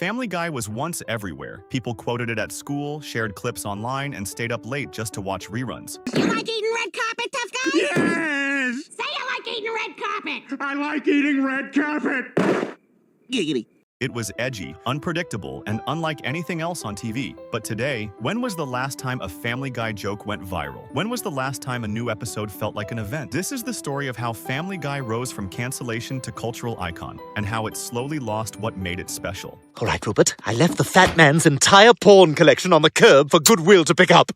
Family Guy was once everywhere. People quoted it at school, shared clips online, and stayed up late just to watch reruns. You like eating red carpet, tough guy? Yes! Say you like eating red carpet! I like eating red carpet! Giggity. It was edgy, unpredictable, and unlike anything else on TV. But today, when was the last time a Family Guy joke went viral? When was the last time a new episode felt like an event? This is the story of how Family Guy rose from cancellation to cultural icon, and how it slowly lost what made it special. All right, Rupert, I left the fat man's entire porn collection on the curb for Goodwill to pick up.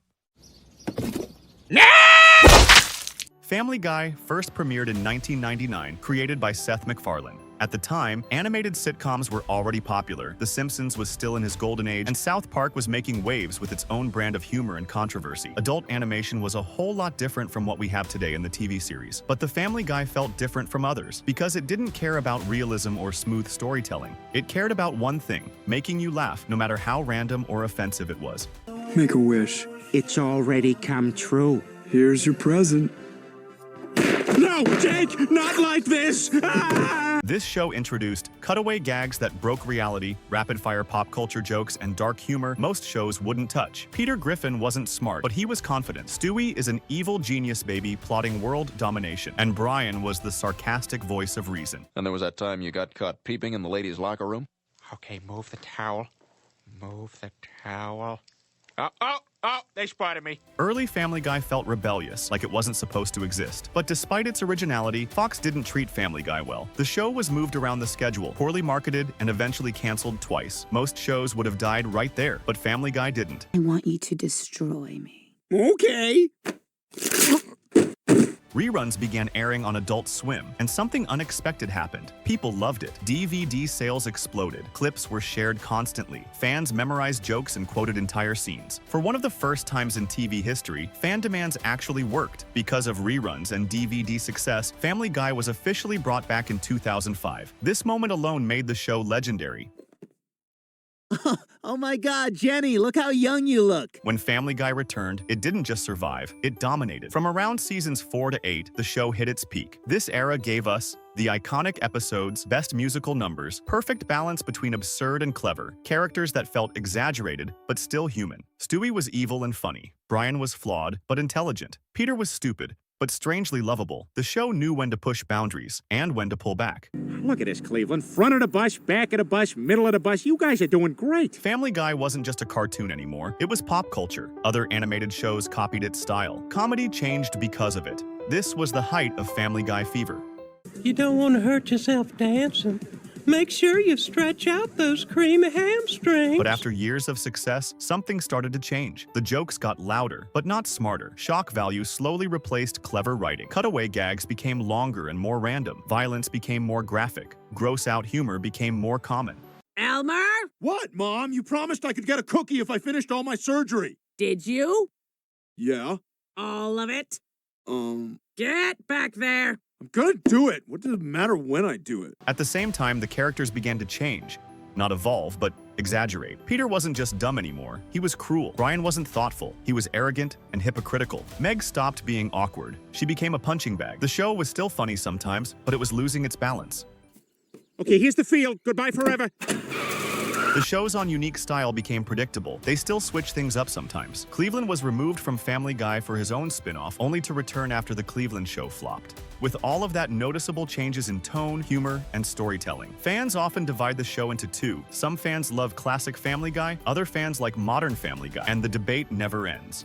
Family Guy first premiered in 1999, created by Seth Macfarlane. At the time, animated sitcoms were already popular, The Simpsons was still in his golden age, and South Park was making waves with its own brand of humor and controversy. Adult animation was a whole lot different from what we have today in the TV series. But The Family Guy felt different from others, because it didn't care about realism or smooth storytelling. It cared about one thing, making you laugh, no matter how random or offensive it was. Make a wish. It's already come true. Here's your present. No, Jake! Not like this! Ah! This show introduced cutaway gags that broke reality, rapid-fire pop culture jokes, and dark humor most shows wouldn't touch. Peter Griffin wasn't smart, but he was confident. Stewie is an evil genius baby plotting world domination, and Brian was the sarcastic voice of reason. And there was that time you got caught peeping in the ladies' locker room? Okay, move the towel. Move the towel. Oh, they spotted me. Early Family Guy felt rebellious, like it wasn't supposed to exist. But despite its originality, Fox didn't treat Family Guy well. The show was moved around the schedule, poorly marketed, and eventually canceled twice. Most shows would have died right there, but Family Guy didn't. I want you to destroy me. Okay. Reruns began airing on Adult Swim, and something unexpected happened. People loved it. DVD sales exploded. Clips were shared constantly. Fans memorized jokes and quoted entire scenes. For one of the first times in TV history, fan demands actually worked. Because of reruns and DVD success, Family Guy was officially brought back in 2005. This moment alone made the show legendary. Oh my God, Jenny, look how young you look. When Family Guy returned, it didn't just survive, it dominated. From around seasons 4 to 8, the show hit its peak. This era gave us the iconic episodes, best musical numbers, perfect balance between absurd and clever, characters that felt exaggerated but still human. Stewie was evil and funny. Brian was flawed but intelligent. Peter was stupid but strangely lovable. The show knew when to push boundaries and when to pull back. Look at this, Cleveland. Front of the bus, back of the bus, middle of the bus. You guys are doing great. Family Guy wasn't just a cartoon anymore. It was pop culture. Other animated shows copied its style. Comedy changed because of it. This was the height of Family Guy fever. You don't want to hurt yourself dancing. Make sure you stretch out those creamy hamstrings. But after years of success, something started to change. The jokes got louder, but not smarter. Shock value slowly replaced clever writing. Cutaway gags became longer and more random. Violence became more graphic. Gross-out humor became more common. Elmer? What, Mom? You promised I could get a cookie if I finished all my surgery. Did you? Yeah. All of it? Um, Get back there! I'm gonna do it. What does it matter when I do it? At the same time, the characters began to change. Not evolve, but exaggerate. Peter wasn't just dumb anymore. He was cruel. Brian wasn't thoughtful. He was arrogant and hypocritical. Meg stopped being awkward. She became a punching bag. The show was still funny sometimes, but it was losing its balance. Okay, here's the field. Goodbye forever. The show's on unique style became predictable. They still switch things up sometimes. Cleveland was removed from Family Guy for his own spin-off, only to return after the Cleveland show flopped. With all of that noticeable changes in tone, humor, and storytelling. Fans often divide the show into two. Some fans love classic Family Guy, other fans like modern Family Guy, and the debate never ends.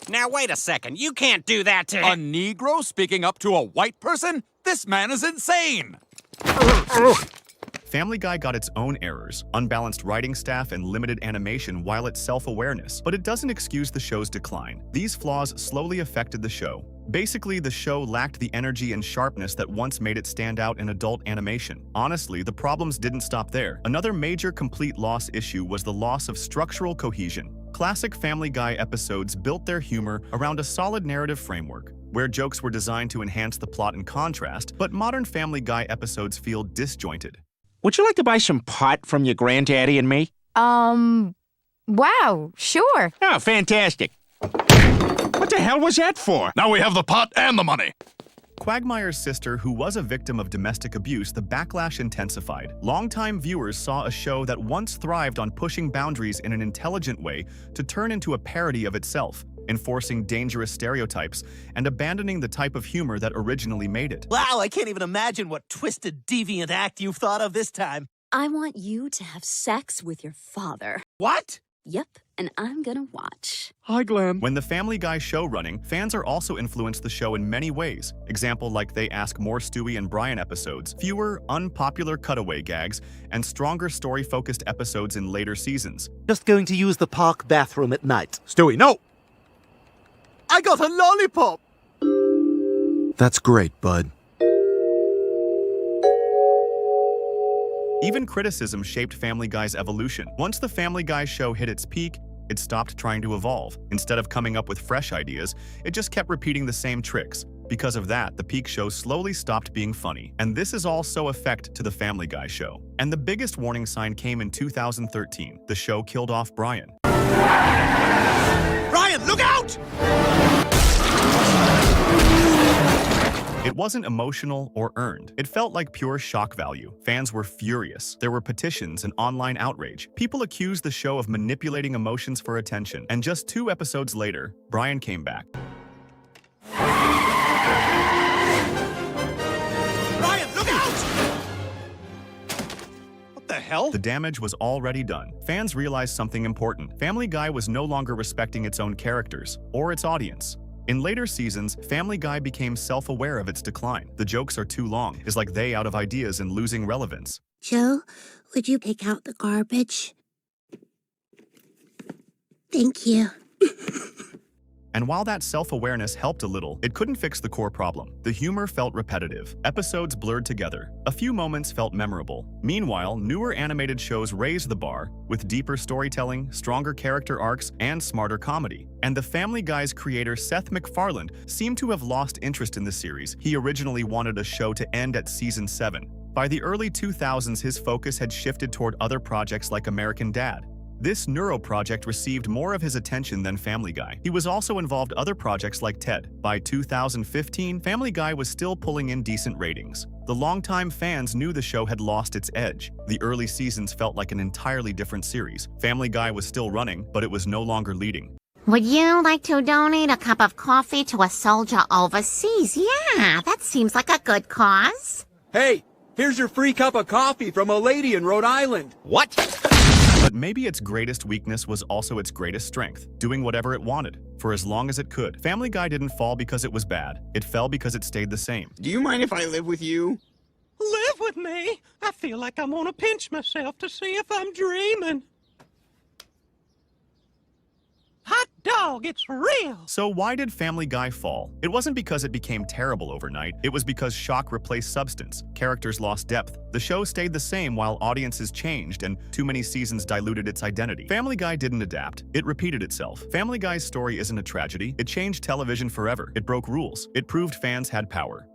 Now wait a second, you can't do that to A Negro speaking up to a white person? This man is insane! Family Guy got its own errors, unbalanced writing staff and limited animation while its self-awareness, but it doesn't excuse the show's decline. These flaws slowly affected the show. Basically, the show lacked the energy and sharpness that once made it stand out in adult animation. Honestly, the problems didn't stop there. Another major complete loss issue was the loss of structural cohesion. Classic Family Guy episodes built their humor around a solid narrative framework, where jokes were designed to enhance the plot and contrast, but modern Family Guy episodes feel disjointed. Would you like to buy some pot from your granddaddy and me? Wow, sure. Oh, fantastic. What the hell was that for? Now we have the pot and the money. Quagmire's sister, who was a victim of domestic abuse, the backlash intensified. Longtime viewers saw a show that once thrived on pushing boundaries in an intelligent way to turn into a parody of itself, enforcing dangerous stereotypes and abandoning the type of humor that originally made it. Wow, I can't even imagine what twisted, deviant act you've thought of this time. I want you to have sex with your father. What? Yep, and I'm gonna watch. Hi, Glenn. When the Family Guy show running, fans are also influenced the show in many ways. Example like they ask more Stewie and Brian episodes, fewer unpopular cutaway gags, and stronger story-focused episodes in later seasons. Just going to use the park bathroom at night. Stewie, no! I got a lollipop! That's great, bud. Even criticism shaped Family Guy's evolution. Once the Family Guy show hit its peak, it stopped trying to evolve. Instead of coming up with fresh ideas, it just kept repeating the same tricks. Because of that, the peak show slowly stopped being funny. And this is also effect to the Family Guy show. And the biggest warning sign came in 2013. The show killed off Brian. Brian, look out! It wasn't emotional or earned. It felt like pure shock value. Fans were furious. There were petitions and online outrage. People accused the show of manipulating emotions for attention. And just 2 episodes later, Brian came back. Brian, look out! What the hell? The damage was already done. Fans realized something important. Family Guy was no longer respecting its own characters or its audience. In later seasons, Family Guy became self-aware of its decline. The jokes are too long. It's like they out of ideas and losing relevance. Joe, would you take out the garbage? Thank you. And while that self-awareness helped a little, it couldn't fix the core problem. The humor felt repetitive. Episodes blurred together. A few moments felt memorable. Meanwhile, newer animated shows raised the bar with deeper storytelling, stronger character arcs, and smarter comedy. And the Family Guy's creator, Seth Macfarlane, seemed to have lost interest in the series. He originally wanted a show to end at season 7. By the early 2000s, his focus had shifted toward other projects like American Dad. This Neuro project received more of his attention than Family Guy. He was also involved in other projects like TED. By 2015, Family Guy was still pulling in decent ratings. The longtime fans knew the show had lost its edge. The early seasons felt like an entirely different series. Family Guy was still running, but it was no longer leading. Would you like to donate a cup of coffee to a soldier overseas? Yeah, that seems like a good cause. Hey, here's your free cup of coffee from a lady in Rhode Island. What? But maybe its greatest weakness was also its greatest strength, doing whatever it wanted, for as long as it could. Family Guy didn't fall because it was bad. It fell because it stayed the same. Do you mind if I live with you? Live with me? I feel like I'm gonna pinch myself to see if I'm dreaming. Hot dog, it's real! So why did Family Guy fall? It wasn't because it became terrible overnight. It was because shock replaced substance. Characters lost depth. The show stayed the same while audiences changed and too many seasons diluted its identity. Family Guy didn't adapt. It repeated itself. Family Guy's story isn't a tragedy. It changed television forever. It broke rules. It proved fans had power.